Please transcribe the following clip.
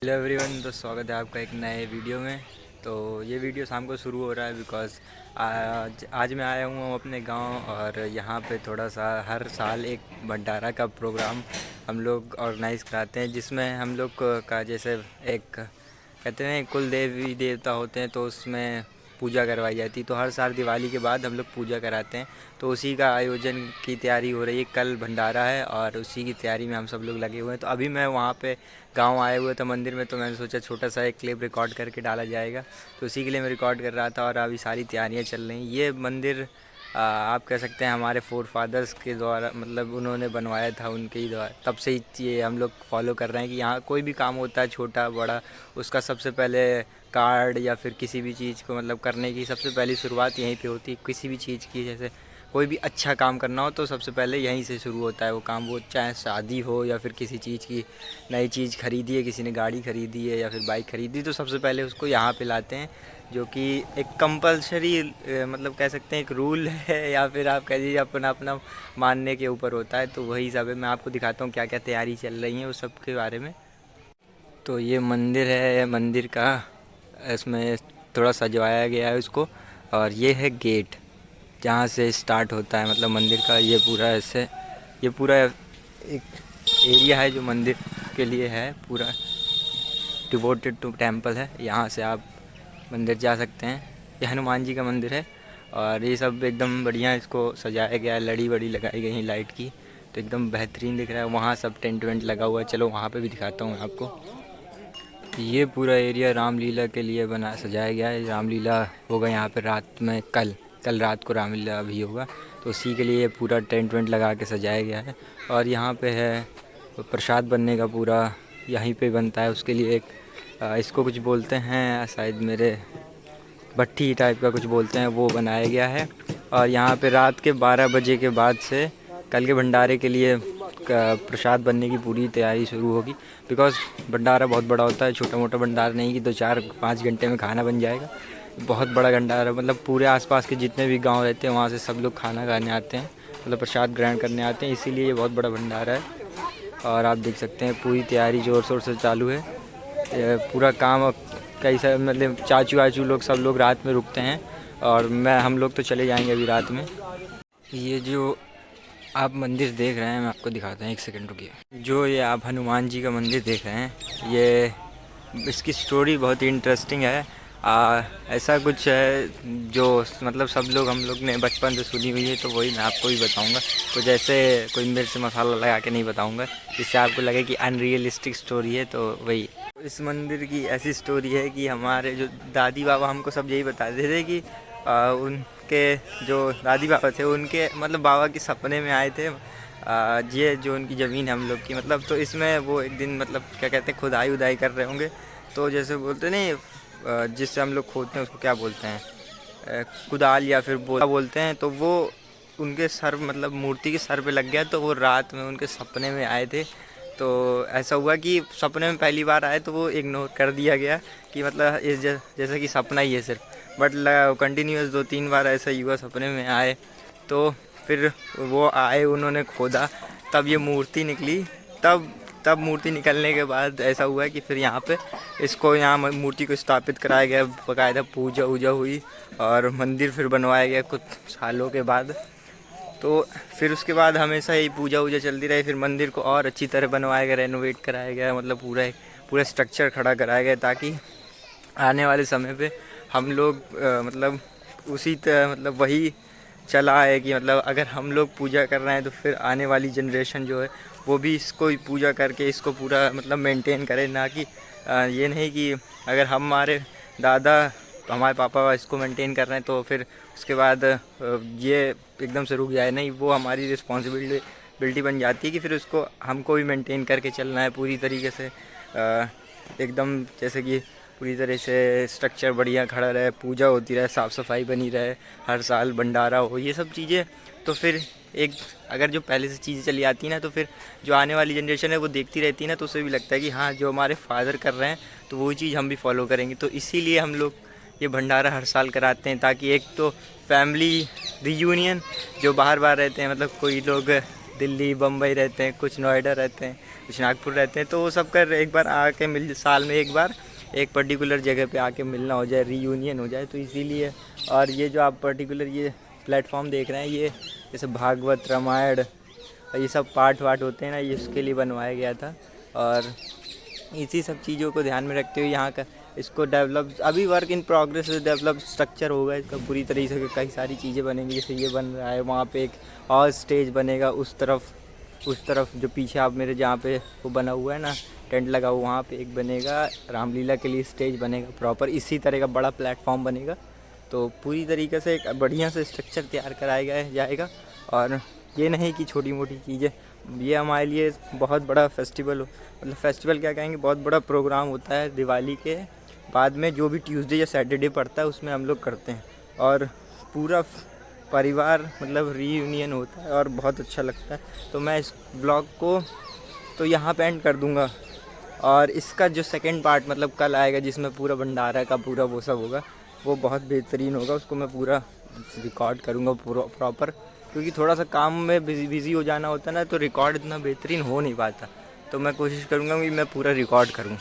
Hello everyone, तो स्वागत है आपका एक नए वीडियो में। तो ये वीडियो शाम को शुरू हो रहा है बिकॉज़ आज मैं आया हूँ अपने गांव और यहाँ पे थोड़ा सा हर साल एक भंडारा का प्रोग्राम हम लोग ऑर्गेनाइज़ कराते हैं, जिसमें हम लोग का जैसे एक कहते हैं कुल देवी देवता होते हैं, तो उसमें पूजा करवाई जाती है। तो हर साल दिवाली के बाद हम लोग पूजा कराते हैं, तो उसी का आयोजन की तैयारी हो रही है। कल भंडारा है और उसी की तैयारी में हम सब लोग लगे हुए हैं। तो अभी मैं वहाँ पे गांव आए हुए थे मंदिर में, तो मैंने सोचा छोटा सा एक क्लिप रिकॉर्ड करके डाला जाएगा, तो उसी के लिए मैं रिकॉर्ड कर रहा था। और अभी सारी तैयारियां चल रही हैं। ये मंदिर आप कह सकते हैं हमारे फोर फादर्स के द्वारा, मतलब उन्होंने बनवाया था, उनके ही द्वारा। तब से ही ये हम लोग फॉलो कर रहे हैं कि यहाँ कोई भी काम होता है छोटा बड़ा, उसका सबसे पहले कार्ड या फिर किसी भी चीज़ को मतलब करने की सबसे पहली शुरुआत यहीं पे होती है। किसी भी चीज़ की, जैसे कोई भी अच्छा काम करना हो तो सबसे पहले यहीं से शुरू होता है वो काम। वो चाहे शादी हो या फिर किसी चीज़ की नई चीज़ खरीदी है, किसी ने गाड़ी खरीदी है या फिर बाइक खरीदी, तो सबसे पहले उसको यहाँ पे लाते हैं, जो कि एक कंपलसरी मतलब कह सकते हैं एक रूल है, या फिर आप कह दीजिए अपना अपना मानने के ऊपर होता है। तो वही सब है, मैं आपको दिखाता हूँ क्या क्या तैयारी चल रही है उस सब के बारे में। तो ये मंदिर है, मंदिर का इसमें थोड़ा सजवाया गया है उसको, और ये है गेट जहाँ से स्टार्ट होता है मतलब मंदिर का। ये पूरा ऐसे ये पूरा एक एरिया है जो मंदिर के लिए है, पूरा डिवोटेड टू टेम्पल है। यहाँ से आप मंदिर जा सकते हैं। ये हनुमान जी का मंदिर है और ये सब एकदम बढ़िया इसको सजाया गया है, लड़ी वड़ी लगाई गई है लाइट की, तो एकदम बेहतरीन दिख रहा है। वहाँ सब टेंट वेंट लगा हुआ है, चलो वहाँ पे भी दिखाता हूँ आपको। ये पूरा एरिया रामलीला के लिए बना सजाया गया है। रामलीला होगा यहाँ पे रात में, कल रात को रामलीला भी होगा, तो उसी के लिए पूरा टेंट वेंट लगा के सजाया गया है। और यहाँ पे है प्रसाद बनने का, पूरा यहीं पे बनता है। उसके लिए एक इसको कुछ बोलते हैं शायद, मेरे भट्ठी टाइप का कुछ बोलते हैं, वो बनाया गया है। और यहाँ पे रात के 12 बजे के बाद से कल के भंडारे के लिए प्रसाद बनने की पूरी तैयारी शुरू होगी। बिकॉज़ भंडारा बहुत बड़ा होता है, छोटा मोटा भंडारा नहीं कि 2-4-5 घंटे में खाना बन जाएगा। बहुत बड़ा भंडारा, मतलब पूरे आसपास के जितने भी गांव रहते हैं वहाँ से सब लोग खाना खाने आते हैं, मतलब प्रसाद ग्रहण करने आते हैं, इसीलिए ये बहुत बड़ा भंडारा है। और आप देख सकते हैं पूरी तैयारी ज़ोर शोर से चालू है। पूरा काम कई सारे मतलब चाचू वाचू लोग सब लोग रात में रुकते हैं, और हम लोग तो चले जाएंगे अभी रात में। ये जो आप मंदिर देख रहे हैं, मैं आपको दिखाता हूँ, एक सेकंड रुकिए। जो ये आप हनुमान जी का मंदिर देख रहे हैं, ये इसकी स्टोरी बहुत ही इंटरेस्टिंग है। ऐसा कुछ है जो मतलब सब लोग हम लोग ने बचपन से सुनी हुई है, तो वही मैं आपको भी बताऊंगा। तो जैसे कोई मिर्च मसाला लगा के नहीं बताऊंगा, जिससे आपको लगे कि अनरियलिस्टिक स्टोरी है, तो वही। इस मंदिर की ऐसी स्टोरी है कि हमारे जो दादी बाबा हमको सब यही बताते थे कि उनके जो दादी बाबा थे, उनके मतलब बाबा के सपने में आए थे ये जो उनकी ज़मीन है हम लोग की, मतलब तो इसमें वो एक दिन मतलब क्या कहते हैं खुदाई उदाई कर रहे होंगे, तो जैसे बोलते नहीं जिससे हम लोग खोदते हैं उसको क्या बोलते हैं, कुदाल या फिर बोलते हैं, तो वो उनके सर मतलब मूर्ति के सर पे लग गया। तो वो रात में उनके सपने में आए थे। तो ऐसा हुआ कि सपने में पहली बार आए तो वो इग्नोर कर दिया गया कि मतलब जैसे कि सपना ही है सिर्फ, बट कंटिन्यूस 2-3 बार ऐसा ही हुआ, सपने में आए। तो फिर वो आए, उन्होंने खोदा, तब ये मूर्ति निकली। तब मूर्ति निकलने के बाद ऐसा हुआ कि फिर यहाँ पे यहाँ मूर्ति को स्थापित कराया गया, बाकायदा पूजा वूजा हुई और मंदिर फिर बनवाया गया कुछ सालों के बाद। तो फिर उसके बाद हमेशा ही पूजा वूजा चलती रही। फिर मंदिर को और अच्छी तरह बनवाया गया, रेनोवेट कराया गया, मतलब पूरा स्ट्रक्चर खड़ा कराया गया, ताकि आने वाले समय पे हम लोग मतलब उसी तरह मतलब वही चला है कि मतलब अगर हम लोग पूजा कर रहे हैं तो फिर आने वाली जनरेशन जो है वो भी इसको ही पूजा करके इसको पूरा मतलब मेंटेन करे। ना कि ये नहीं कि अगर हमारे दादा हमारे पापा इसको मेंटेन कर रहे हैं तो फिर उसके बाद ये एकदम से रुक जाए। नहीं, वो हमारी रिस्पॉन्सिबिलिटी बन जाती है कि फिर उसको हमको भी मेंटेन करके चलना है पूरी तरीके से, एकदम जैसे कि पूरी तरह से स्ट्रक्चर बढ़िया खड़ा रहे, पूजा होती रहे, साफ़ सफाई बनी रहे, हर साल भंडारा हो, ये सब चीज़ें। तो फिर एक अगर जो पहले से चीज़ें चली आती ना, तो फिर जो आने वाली जनरेशन है वो देखती रहती ना, तो उसे भी लगता है कि हाँ जो हमारे फादर कर रहे हैं तो वही चीज़ हम भी फॉलो करेंगे। तो इसीलिए हम लोग ये भंडारा हर साल कराते हैं, ताकि एक तो फैमिली रियूनियन, जो बाहर रहते हैं, मतलब कोई लोग दिल्ली बम्बई रहते हैं, कुछ नोएडा रहते हैं, कुछ नागपुर रहते हैं, तो वो सब कर एक बार आके मिल, साल में एक बार एक पर्टिकुलर जगह पे आके मिलना हो जाए, रीयूनियन हो जाए, तो इसीलिए। और ये जो आप पर्टिकुलर ये प्लेटफॉर्म देख रहे हैं, ये जैसे भागवत रामायण और ये सब पाठ वाठ होते हैं ना, ये इसके लिए बनवाया गया था। और इसी सब चीज़ों को ध्यान में रखते हुए यहाँ का इसको डेवलप, अभी work in progress, develop structure होगा इसका पूरी तरीके से, कई सारी चीज़ें बनेंगी। जैसे ये बन रहा है, वहाँ पे एक और स्टेज बनेगा उस तरफ जो पीछे आप मेरे जहाँ पे वो बना हुआ है ना, टेंट लगा हुआ, वहाँ पे एक बनेगा रामलीला के लिए स्टेज बनेगा प्रॉपर, इसी तरह का बड़ा प्लेटफॉर्म बनेगा। तो पूरी तरीके से एक बढ़िया से स्ट्रक्चर तैयार कराया जाएगा। और ये नहीं कि छोटी मोटी चीज़ें, ये हमारे लिए बहुत बड़ा फेस्टिवल हो, मतलब फेस्टिवल क्या कहेंगे, बहुत बड़ा प्रोग्राम होता है दिवाली के बाद में, जो भी ट्यूसडे या सैटरडे पड़ता है उसमें हम लोग करते हैं। और पूरा परिवार मतलब रीयूनियन होता है और बहुत अच्छा लगता है। तो मैं इस ब्लॉग को तो यहाँ पे एंड कर दूँगा, और इसका जो सेकंड पार्ट मतलब कल आएगा, जिसमें पूरा भंडारा का पूरा वो सब होगा, वो बहुत बेहतरीन होगा। उसको मैं पूरा रिकॉर्ड करूँगा पूरा प्रॉपर, क्योंकि थोड़ा सा काम में बिज़ी हो जाना होता है ना, तो रिकॉर्ड इतना बेहतरीन हो नहीं पाता। तो मैं कोशिश करूँगा कि मैं पूरा रिकॉर्ड करूँ।